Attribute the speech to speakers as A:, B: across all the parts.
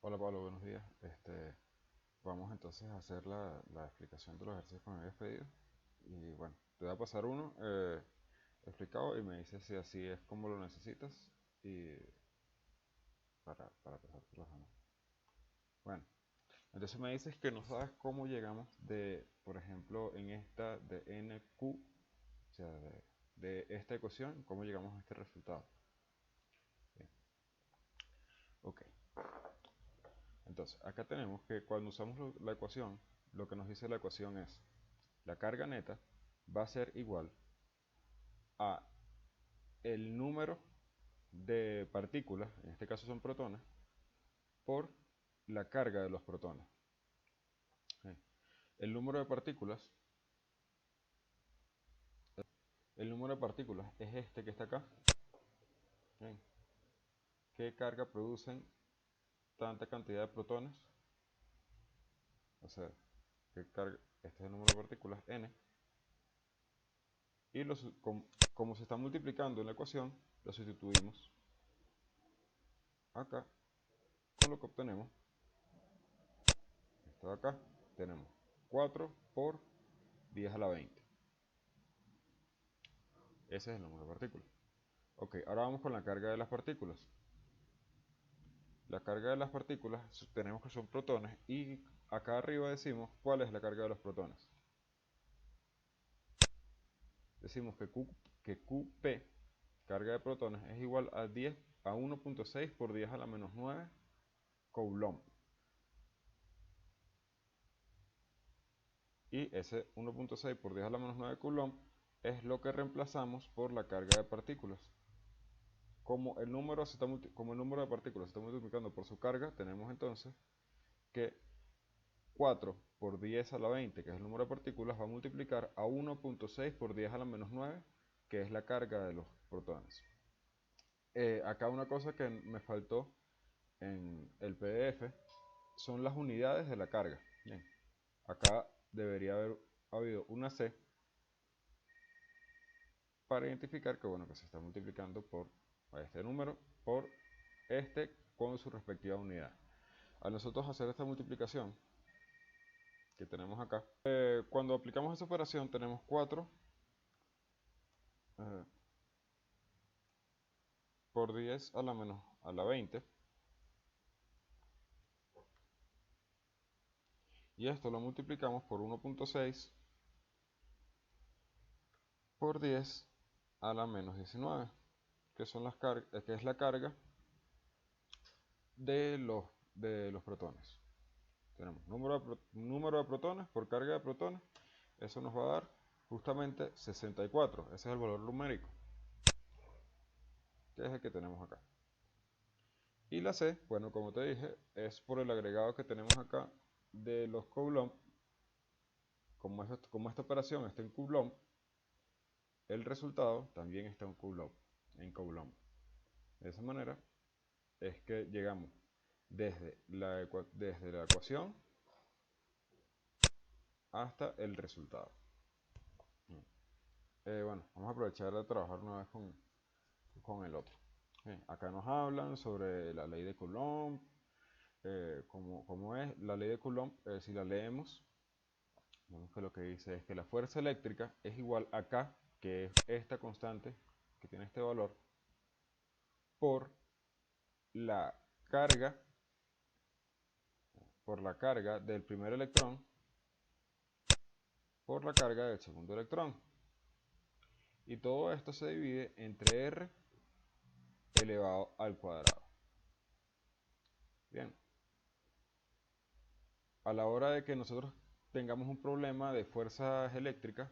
A: Hola Pablo, buenos días. Vamos entonces a hacer la explicación de los ejercicios que me habías pedido. Y bueno, te voy a pasar uno explicado y me dices si así es como lo necesitas y para pasarte los demás. Bueno, entonces me dices que no sabes cómo llegamos de, por ejemplo, en esta de NQ, o sea, de esta ecuación, cómo llegamos a este resultado. Bien, ok. Entonces, acá tenemos que cuando usamos la ecuación, lo que nos dice la ecuación es la carga neta va a ser igual a el número de partículas, en este caso son protones, por la carga de los protones. El número de partículas, el número de partículas es este que está acá. Bien. ¿Qué carga producen tanta cantidad de protones? O sea, ¿qué carga? Este es el número de partículas n. Y como se está multiplicando en la ecuación, lo sustituimos acá con lo que obtenemos. Esto de acá tenemos 4 por 10 a la 20. Ese es el número de partículas. Ok, ahora vamos con la carga de las partículas. La carga de las partículas tenemos que son protones y acá arriba decimos cuál es la carga de los protones. Decimos que QP, carga de protones, es igual a 1.6 por 10 a la menos 9 Coulomb. Y ese 1.6 por 10 a la menos 9 Coulomb es lo que reemplazamos por la carga de partículas. Como el número de partículas se está multiplicando por su carga, tenemos entonces que 4 por 10 a la 20, que es el número de partículas, va a multiplicar a 1.6 por 10 a la menos 9, que es la carga de los protones. Acá una cosa que me faltó en el PDF son las unidades de la carga. Bien, acá debería haber habido una C para identificar que, bueno, que se está multiplicando por este número por este con su respectiva unidad. Al nosotros hacer esta multiplicación que tenemos acá, cuando aplicamos esa operación tenemos 4 por 10 a la menos a la 20, y esto lo multiplicamos por 1.6 por 10 a la menos 19, que es la carga de los protones. Tenemos número de protones por carga de protones, eso nos va a dar justamente 64, ese es el valor numérico, que es el que tenemos acá. Y la C, bueno, como te dije, es por el agregado que tenemos acá de los Coulomb. Como esta operación está en Coulomb, el resultado también está en Coulomb. De esa manera es que llegamos desde la ecuación hasta el resultado. Bueno, vamos a aprovechar de trabajar una vez con el otro. Bien, acá nos hablan sobre la ley de Coulomb, cómo es la ley de Coulomb. Si la leemos, vemos que lo que dice es que la fuerza eléctrica es igual a K, que es esta constante que tiene este valor, por la carga, del primer electrón por la carga del segundo electrón. Y todo esto se divide entre R elevado al cuadrado. Bien, a la hora de que nosotros tengamos un problema de fuerzas eléctricas,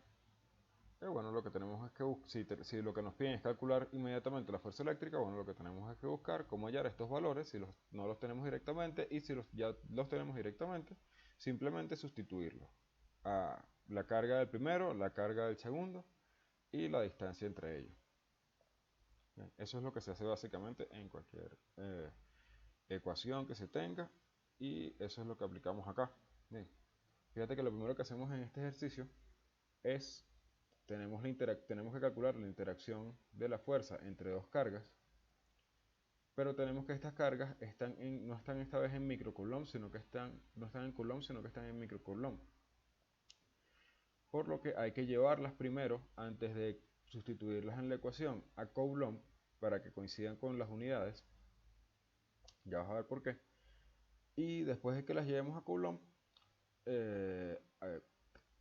A: bueno, lo que tenemos es que si lo que nos piden es calcular inmediatamente la fuerza eléctrica, bueno, lo que tenemos es que buscar cómo hallar estos valores, si no los tenemos directamente, y si ya los tenemos directamente, simplemente sustituirlos a la carga del primero, la carga del segundo y la distancia entre ellos. Bien, eso es lo que se hace básicamente en cualquier ecuación que se tenga, y eso es lo que aplicamos acá. Bien, fíjate que lo primero que hacemos en este ejercicio es tenemos que calcular la interacción de la fuerza entre dos cargas pero tenemos que estas cargas no están esta vez en microcoulomb, no están en coulomb, sino que están en microcoulomb. Por lo que hay que llevarlas primero, antes de sustituirlas en la ecuación, a coulomb, para que coincidan con las unidades. Ya vas a ver por qué. Y después de que las llevemos a coulomb,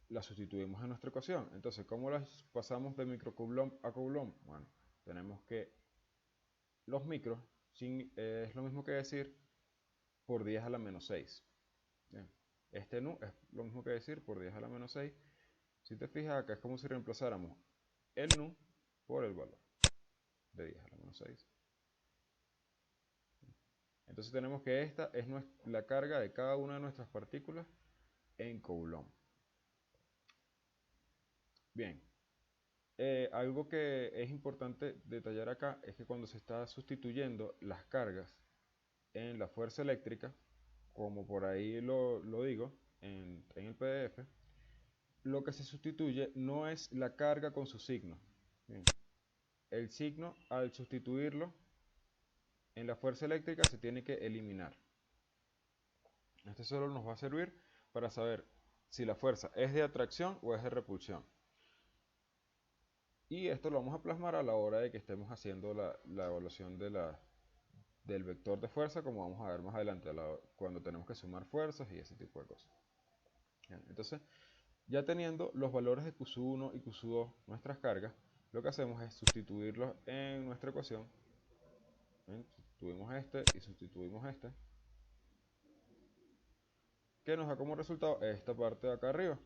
A: las sustituimos en nuestra ecuación. Entonces, ¿cómo las pasamos de microcoulomb a coulomb? Bueno, tenemos que los micros es lo mismo que decir por 10 a la menos 6. Bien. Este nu es lo mismo que decir por 10 a la menos 6. Si te fijas acá es como si reemplazáramos el nu por el valor de 10 a la menos 6. Entonces tenemos que esta es la carga de cada una de nuestras partículas en coulomb. Bien, algo que es importante detallar acá es que cuando se está sustituyendo las cargas en la fuerza eléctrica, como por ahí lo digo en el PDF, lo que se sustituye no es la carga con su signo. Bien. El signo, al sustituirlo en la fuerza eléctrica, se tiene que eliminar. Este solo nos va a servir para saber si la fuerza es de atracción o es de repulsión. Y esto lo vamos a plasmar a la hora de que estemos haciendo la evaluación del vector de fuerza, como vamos a ver más adelante, cuando tenemos que sumar fuerzas y ese tipo de cosas. Bien, entonces, ya teniendo los valores de Q1 y Q2, nuestras cargas, lo que hacemos es sustituirlos en nuestra ecuación. Bien, sustituimos este y sustituimos este, que nos da como resultado esta parte de acá arriba.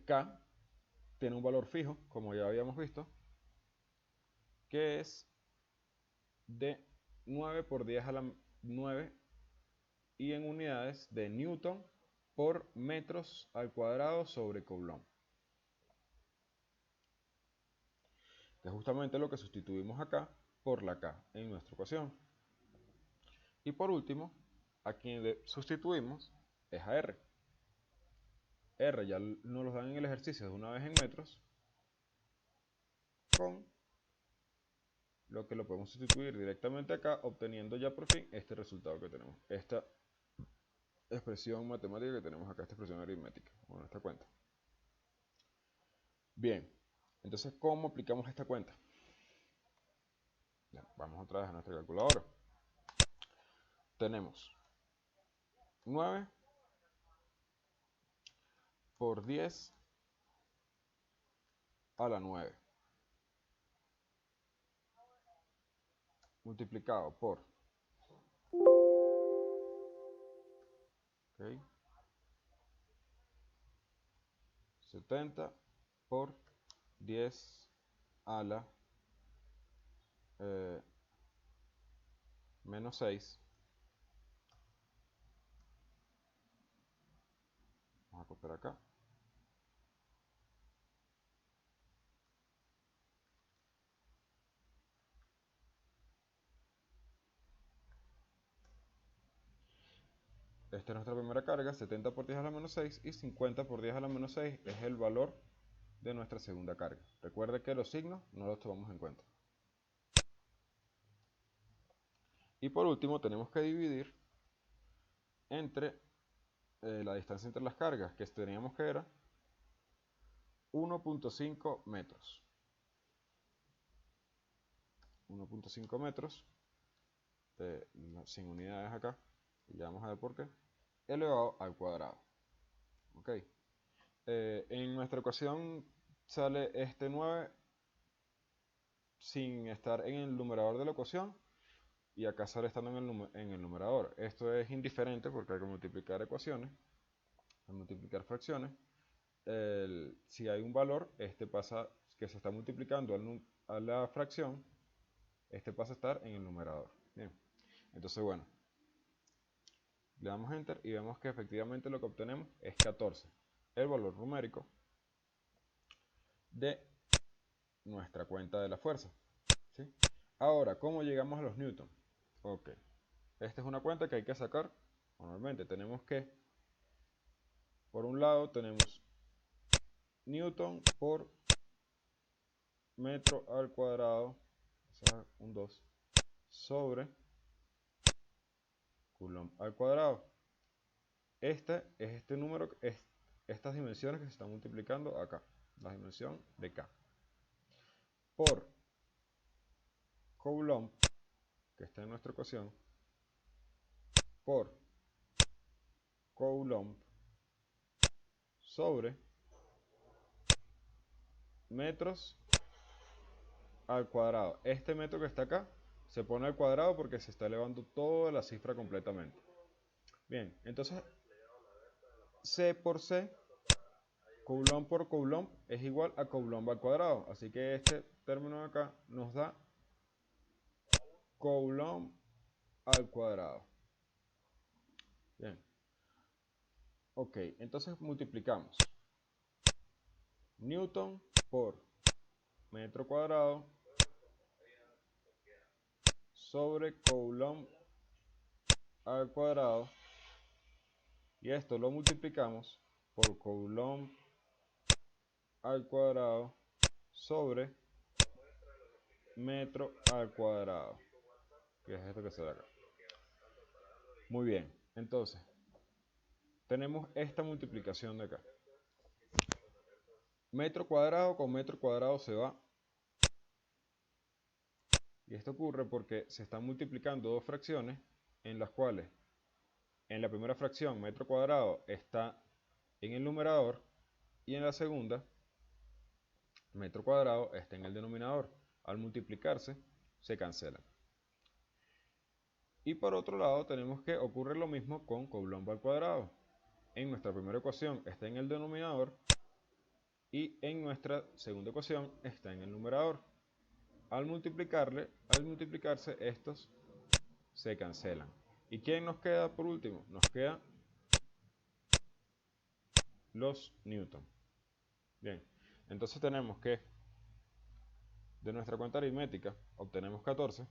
A: K tiene un valor fijo, como ya habíamos visto, que es de 9 por 10 a la 9 y en unidades de newton por metros al cuadrado sobre coulomb. Que es justamente lo que sustituimos acá por la K en nuestra ecuación. Y por último, a quien sustituimos es a R. R ya nos lo dan en el ejercicio de una vez en metros, con lo que lo podemos sustituir directamente acá, obteniendo ya por fin este resultado que tenemos, esta expresión matemática que tenemos acá, esta expresión aritmética, bueno, esta cuenta. Bien, entonces, ¿cómo aplicamos esta cuenta? Bien, vamos otra vez a nuestra calculadora. Tenemos 9 por 10 a la 9 multiplicado por 70 por 10 a la menos 6. Vamos a copiar acá. Esta es nuestra primera carga, 70 por 10 a la menos 6, y 50 por 10 a la menos 6 es el valor de nuestra segunda carga. Recuerde que los signos no los tomamos en cuenta. Y por último tenemos que dividir entre la distancia entre las cargas, que teníamos que era 1.5 metros. 1.5 metros, sin unidades acá, y ya vamos a ver por qué, elevado al cuadrado. Ok. En nuestra ecuación sale este 9 sin estar en el numerador de la ecuación, y acá sale estando en el numerador. Esto es indiferente porque hay que multiplicar ecuaciones, hay que multiplicar fracciones. Si hay un valor, este pasa, que se está multiplicando a la fracción, este pasa a estar en el numerador. Bien, entonces bueno, le damos enter y vemos que efectivamente lo que obtenemos es 14, el valor numérico de nuestra cuenta de la fuerza, ¿sí? Ahora, ¿cómo llegamos a los newton? Ok, esta es una cuenta que hay que sacar. Normalmente tenemos que, por un lado tenemos newton por metro al cuadrado, o sea, un 2, sobre coulomb al cuadrado. Este es este número, estas dimensiones que se están multiplicando acá, la dimensión de K, por coulomb, que está en nuestra ecuación, por coulomb sobre metros al cuadrado. Este metro que está acá se pone al cuadrado porque se está elevando toda la cifra completamente. Bien, entonces C por C, coulomb por coulomb es igual a coulomb al cuadrado. Así que este término de acá nos da coulomb al cuadrado. Bien. Ok, entonces multiplicamos Newton por metro cuadrado sobre coulomb al cuadrado, y esto lo multiplicamos por coulomb al cuadrado sobre metro al cuadrado, que es esto que se da acá. Muy bien, entonces tenemos esta multiplicación de acá. Metro cuadrado con metro cuadrado se va, y esto ocurre porque se están multiplicando dos fracciones en las cuales en la primera fracción metro cuadrado está en el numerador y en la segunda metro cuadrado está en el denominador. Al multiplicarse se cancelan. Y por otro lado tenemos que ocurre lo mismo con coulomb al cuadrado. En nuestra primera ecuación está en el denominador y en nuestra segunda ecuación está en el numerador. Al multiplicarse estos se cancelan. ¿Y quién nos queda por último? Nos quedan los newton. Bien, entonces tenemos que de nuestra cuenta aritmética obtenemos 14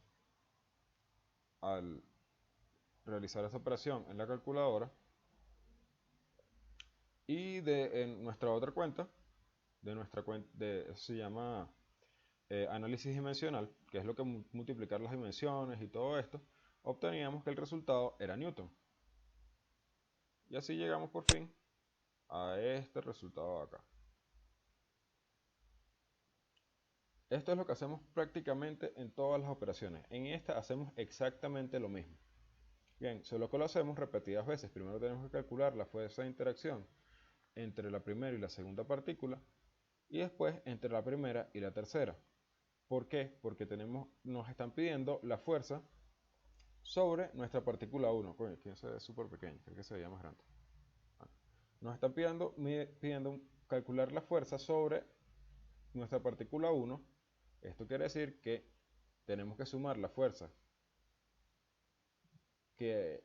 A: al realizar esta operación en la calculadora, y en nuestra otra cuenta, eso se llama análisis dimensional, que es lo que multiplicar las dimensiones y todo esto, obteníamos que el resultado era newton. Y así llegamos por fin a este resultado de acá. Esto es lo que hacemos prácticamente en todas las operaciones. En esta hacemos exactamente lo mismo. Bien, solo que lo hacemos repetidas veces. Primero tenemos que calcular la fuerza de interacción entre la primera y la segunda partícula, y después entre la primera y la tercera. ¿Por qué? Porque nos están pidiendo la fuerza sobre nuestra partícula 1. Coño, que se ve súper pequeño, creo que se veía más grande. Nos están pidiendo calcular la fuerza sobre nuestra partícula 1. Esto quiere decir que tenemos que sumar la fuerza que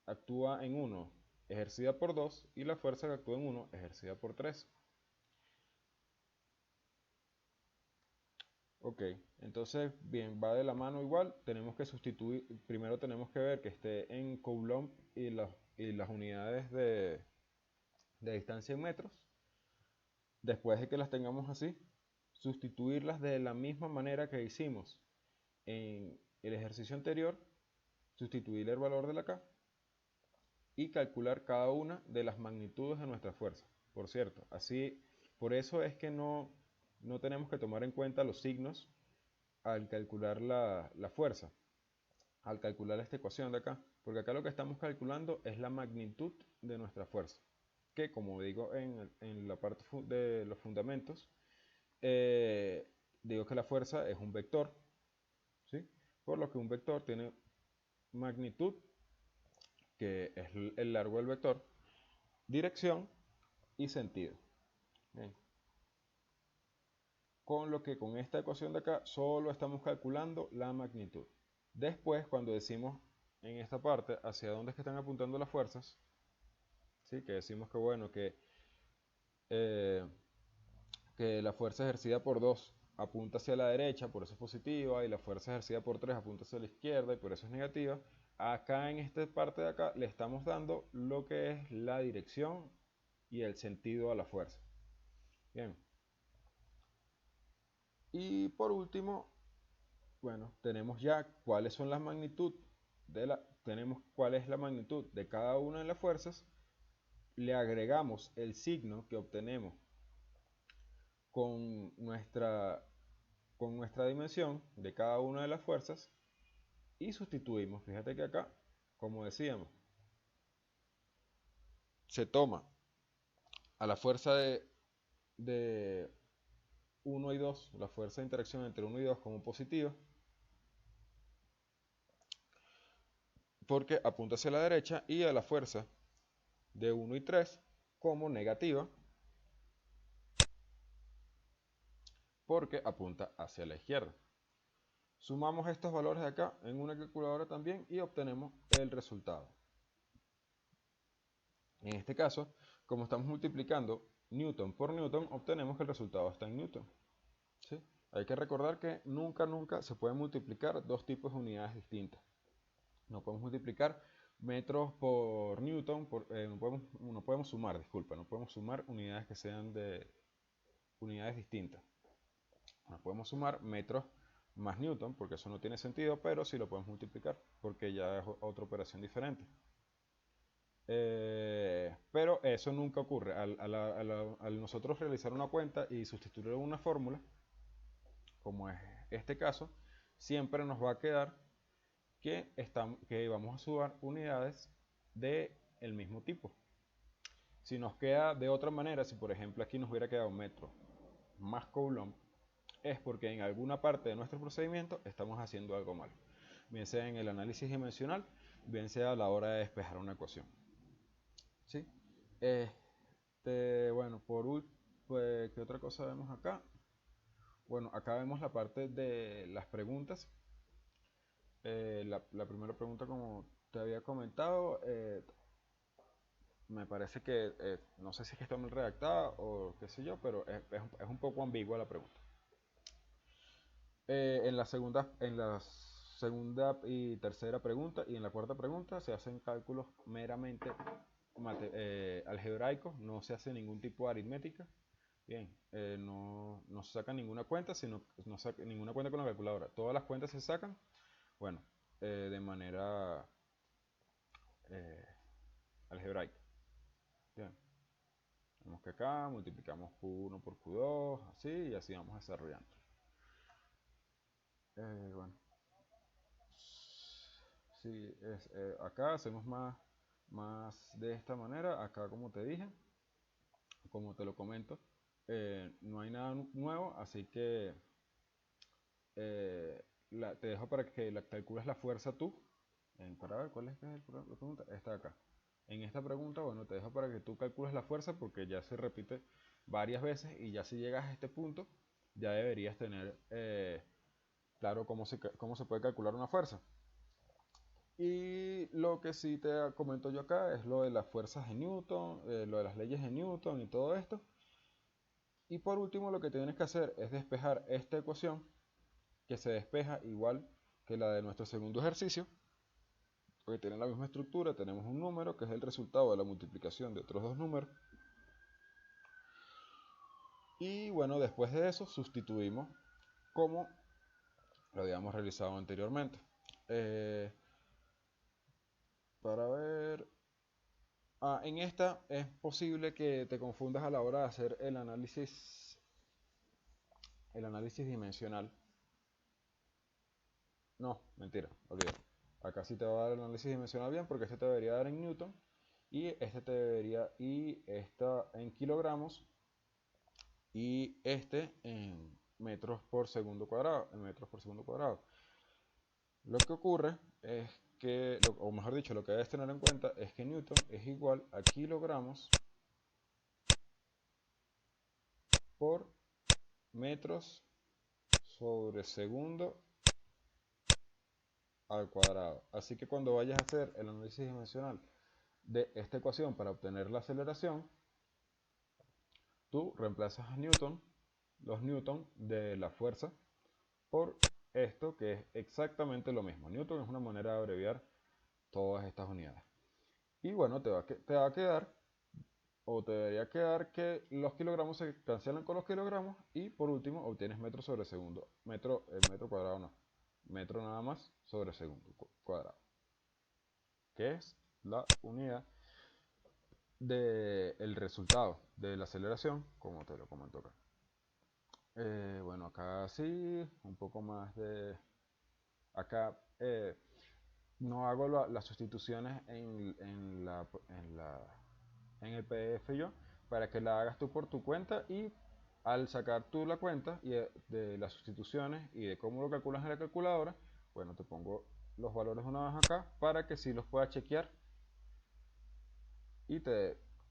A: actúa en 1 ejercida por 2 y la fuerza que actúa en 1 ejercida por 3. Ok, entonces bien, va de la mano igual, tenemos que sustituir, primero tenemos que ver que esté en coulomb y las unidades de distancia en metros. Después de que las tengamos así, sustituirlas de la misma manera que hicimos en el ejercicio anterior, sustituir el valor de la K y calcular cada una de las magnitudes de nuestra fuerza. Por cierto, por eso es que no tenemos que tomar en cuenta los signos al calcular la fuerza, al calcular esta ecuación de acá, porque acá lo que estamos calculando es la magnitud de nuestra fuerza, que como digo en la parte de los fundamentos, digo que la fuerza es un vector, ¿sí? Por lo que un vector tiene magnitud, que es el largo del vector, dirección y sentido. Bien. Con lo que con esta ecuación de acá solo estamos calculando la magnitud. Después, cuando decimos en esta parte hacia dónde es que están apuntando las fuerzas, ¿sí? Que decimos que bueno, eh, que la fuerza ejercida por 2 apunta hacia la derecha, por eso es positiva, y la fuerza ejercida por 3 apunta hacia la izquierda y por eso es negativa. Acá en esta parte de acá le estamos dando lo que es la dirección y el sentido a la fuerza. Bien. Y por último, bueno, tenemos ya cuáles son las magnitud tenemos cuál es la magnitud de cada una de las fuerzas. Le agregamos el signo que obtenemos con nuestra dimensión de cada una de las fuerzas y sustituimos. Fíjate que acá, como decíamos, se toma a la fuerza de 1 y 2, la fuerza de interacción entre 1 y 2 como positiva, porque apunta hacia la derecha, y a la fuerza de 1 y 3 como negativa, porque apunta hacia la izquierda. Sumamos estos valores de acá en una calculadora también y obtenemos el resultado. En este caso, como estamos multiplicando Newton por Newton, obtenemos que el resultado está en Newton. ¿Sí? Hay que recordar que nunca se pueden multiplicar dos tipos de unidades distintas. No podemos multiplicar metros por Newton, no podemos sumar, disculpa, no podemos sumar unidades que sean de unidades distintas. No podemos sumar metros más Newton, porque eso no tiene sentido, pero sí lo podemos multiplicar, porque ya es otra operación diferente. Pero eso nunca ocurre. Al nosotros realizar una cuenta y sustituirlo en una fórmula, como es este caso, siempre nos va a quedar que vamos a sumar unidades del mismo tipo. Si nos queda de otra manera, si por ejemplo aquí nos hubiera quedado metro más coulomb, es porque en alguna parte de nuestro procedimiento estamos haciendo algo mal, bien sea en el análisis dimensional, bien sea a la hora de despejar una ecuación. ¿Sí? Bueno, pues, ¿qué otra cosa vemos acá? Bueno, acá vemos la parte de las preguntas. La primera pregunta, como te había comentado, me parece que, no sé si es que está mal redactada o qué sé yo, pero es un poco ambigua la pregunta. En la segunda y tercera pregunta y en la cuarta pregunta se hacen cálculos meramente algebraicos, no se hace ningún tipo de aritmética. Bien, no se saca ninguna cuenta, sino no se saca ninguna cuenta con la calculadora. Todas las cuentas se sacan, bueno, de manera eh, algebraica. Bien, vemos que acá multiplicamos Q1 por Q2, así, y así vamos desarrollando. Bueno, sí, acá hacemos más de esta manera. Acá, como te dije, como te lo comento, no hay nada nuevo, así que te dejo para que calcules la fuerza tú. Para ver cuál es la pregunta. Esta de acá. En esta pregunta, bueno, te dejo para que tú calcules la fuerza, porque ya se repite varias veces, y ya si llegas a este punto, ya deberías tener claro cómo se puede calcular una fuerza. Y lo que sí te comento yo acá es lo de las fuerzas de Newton, lo de las leyes de Newton y todo esto. Y por último, lo que tienes que hacer es despejar esta ecuación, que se despeja igual que la de nuestro segundo ejercicio, porque tienen la misma estructura. Tenemos un número que es el resultado de la multiplicación de otros dos números. Y bueno, después de eso sustituimos como lo habíamos realizado anteriormente. Para ver... en esta es posible que te confundas a la hora de hacer el análisis dimensional. No, mentira, olvídalo. Acá sí te va a dar el análisis dimensional bien, porque este te debería dar en Newton y esta en kilogramos y este en metros por segundo cuadrado, Lo que ocurre es que, o mejor dicho, lo que debes tener en cuenta es que Newton es igual a kilogramos por metros sobre segundo al cuadrado. Así que cuando vayas a hacer el análisis dimensional de esta ecuación para obtener la aceleración, tú reemplazas a los newton de la fuerza, por esto, que es exactamente lo mismo. Newton es una manera de abreviar todas estas unidades. Y bueno, te va a quedar o te debería quedar que los kilogramos se cancelan con los kilogramos y por último obtienes metro sobre segundo. Metro cuadrado no. Metro nada más sobre segundo cuadrado. Que es la unidad del resultado de la aceleración, como te lo comento acá. Bueno, acá sí, un poco más de... Acá no hago las sustituciones en el PDF yo, para que la hagas tú por tu cuenta y al sacar tú la cuenta y de las sustituciones y de cómo lo calculas en la calculadora, bueno, te pongo los valores una vez acá para que sí los puedas chequear y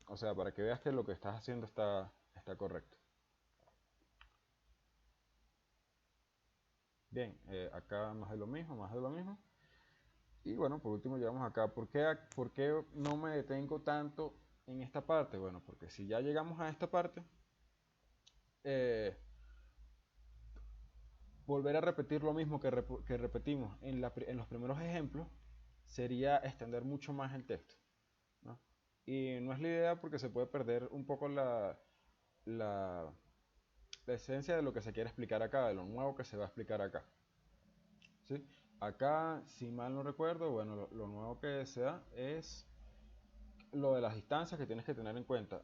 A: o sea, para que veas que lo que estás haciendo está correcto. Bien, acá más de lo mismo, más de lo mismo. Y bueno, por último llegamos acá. ¿Por qué no me detengo tanto en esta parte? Bueno, porque si ya llegamos a esta parte, eh, volver a repetir lo mismo que repetimos en los primeros ejemplos sería extender mucho más el texto, ¿no? Y no es la idea porque se puede perder un poco la, la esencia de lo que se quiere explicar acá, de lo nuevo que se va a explicar acá, ¿sí? Acá, si mal no recuerdo, bueno, lo nuevo que se da es lo de las distancias que tienes que tener en cuenta.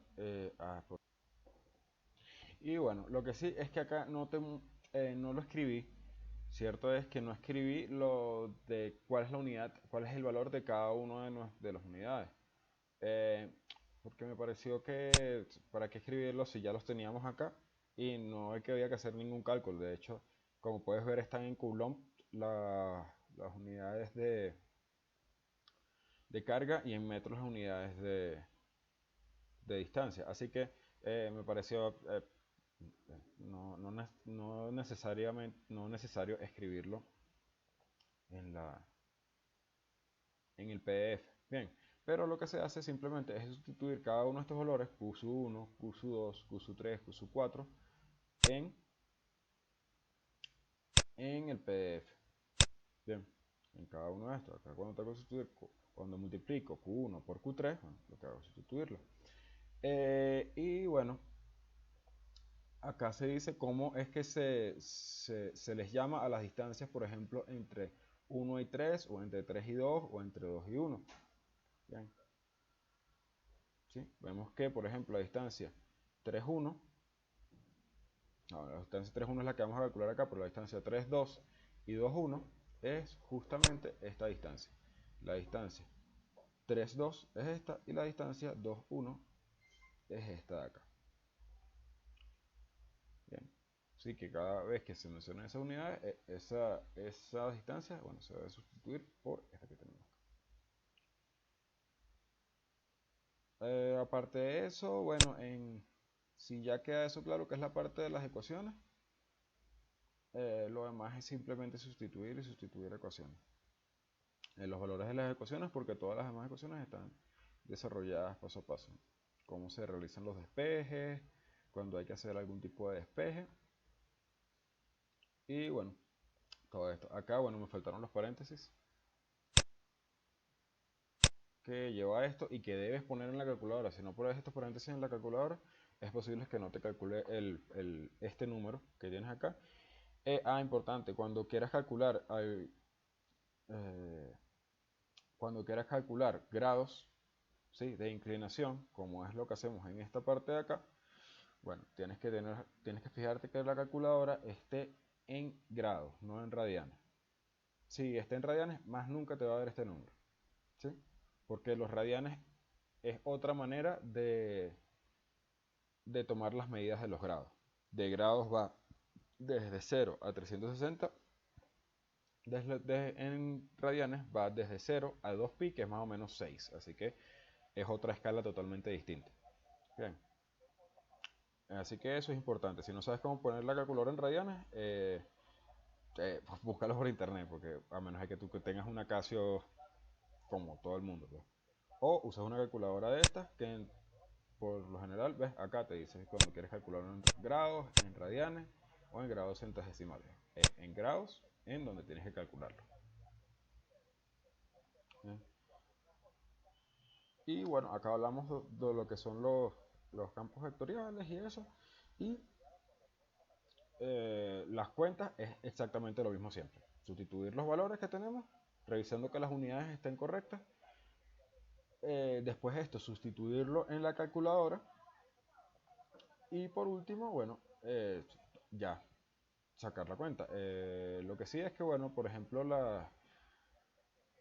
A: Y bueno, lo que sí es que acá no lo escribí. Cierto es que no escribí lo de cuál es la unidad, cuál es el valor de cada uno de las unidades. Eh, Porque me pareció que para qué escribirlo si ya los teníamos acá y no hay que había que hacer ningún cálculo. De hecho, como puedes ver, están en Coulomb las unidades de carga y en metros las unidades de distancia. Así que me pareció no necesariamente no necesario escribirlo en en el PDF. Bien, pero lo que se hace simplemente es sustituir cada uno de estos valores, Q1, Q2, Q3, Q4, en, en el PDF. Bien, en cada uno de estos. Acá cuando tengo que sustituir, cuando multiplico Q1 por Q3, bueno, lo que hago es sustituirlo. Y bueno, acá se dice cómo es que se les llama a las distancias, por ejemplo, entre 1 y 3, o entre 3 y 2, o entre 2 y 1. Bien, ¿sí? Vemos que, por ejemplo, la distancia 3, 1, no, la distancia 3, 1 es la que vamos a calcular acá, pero la distancia 3, 2 y 2, 1 es justamente esta distancia. La distancia 3, 2 es esta y la distancia 2, 1 es esta de acá. Bien. Así que cada vez que se mencionan esas unidades, esa distancia, bueno, se debe sustituir por esta que tenemos acá. Aparte de eso, bueno, si ya queda eso claro que es la parte de las ecuaciones, lo demás es simplemente sustituir y sustituir ecuaciones. Los valores de las ecuaciones, porque todas las demás ecuaciones están desarrolladas paso a paso. Cómo se realizan los despejes, cuando hay que hacer algún tipo de despeje. Y bueno, todo esto. Acá, bueno, me faltaron los paréntesis que lleva esto y que debes poner en la calculadora. Si no pones estos paréntesis en la calculadora, es posible que no te calcule este número que tienes acá. Importante, eh, cuando quieras calcular grados, ¿sí?, de inclinación, como es lo que hacemos en esta parte de acá, bueno, tienes que fijarte que la calculadora esté en grados, no en radianes. Si está en radianes, más nunca te va a dar este número, ¿sí? Porque los radianes es otra manera de tomar las medidas de los grados. De grados va desde 0 a 360. En radianes va desde 0 a 2pi, que es más o menos 6. Así que es otra escala totalmente distinta. Bien. Así que eso es importante. Si no sabes cómo poner la calculadora en radianes, pues búscalo por internet, porque a menos de que tú tengas una Casio como todo el mundo, pues. O usas una calculadora de estas que por lo general, ves, acá te dice cuando quieres calcular en grados, en radianes o en grados centesimales. En grados, en donde tienes que calcularlo. ¿Eh? Y bueno, acá hablamos de lo que son los campos vectoriales y eso. Y las cuentas es exactamente lo mismo siempre. Sustituir los valores que tenemos, revisando que las unidades estén correctas. Después esto, sustituirlo en la calculadora. Y por último, bueno, ya, sacar la cuenta. Lo que sí es que, bueno, por ejemplo,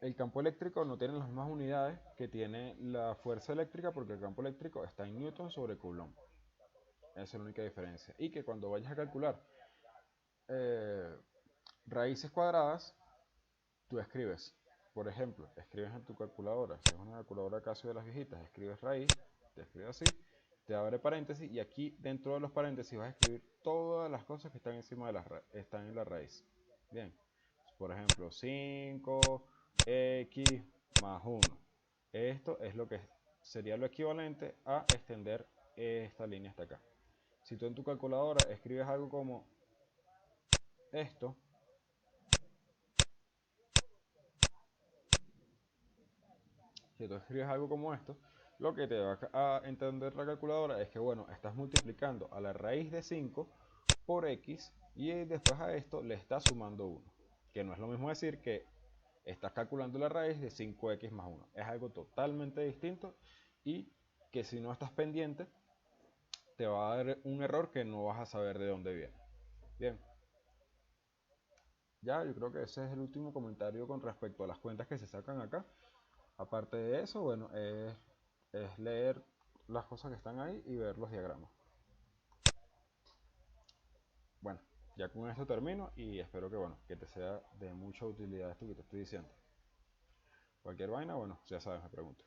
A: el campo eléctrico no tiene las mismas unidades que tiene la fuerza eléctrica porque el campo eléctrico está en newton sobre coulomb. Esa es la única diferencia. Y que cuando vayas a calcular eh, raíces cuadradas, tú escribes, por ejemplo, escribes en tu calculadora, si es una calculadora Casio de las viejitas, escribes raíz, te escribes así, te abre paréntesis y aquí dentro de los paréntesis vas a escribir todas las cosas que están encima de están en la raíz. Bien, por ejemplo, 5x más 1. Esto es lo que sería lo equivalente a extender esta línea hasta acá. Si tú en tu calculadora escribes algo como esto, si tú escribes algo como esto, lo que te va a entender la calculadora es que, bueno, estás multiplicando a la raíz de 5 por x y después a esto le estás sumando 1. Que no es lo mismo decir que estás calculando la raíz de 5x más 1. Es algo totalmente distinto y que si no estás pendiente, te va a dar un error que no vas a saber de dónde viene. Bien, ya yo creo que ese es el último comentario con respecto a las cuentas que se sacan acá. Aparte de eso, bueno, es leer las cosas que están ahí y ver los diagramas. Bueno, ya con esto termino y espero que, bueno, que te sea de mucha utilidad esto que te estoy diciendo. Cualquier vaina, bueno, ya sabes, me pregunto.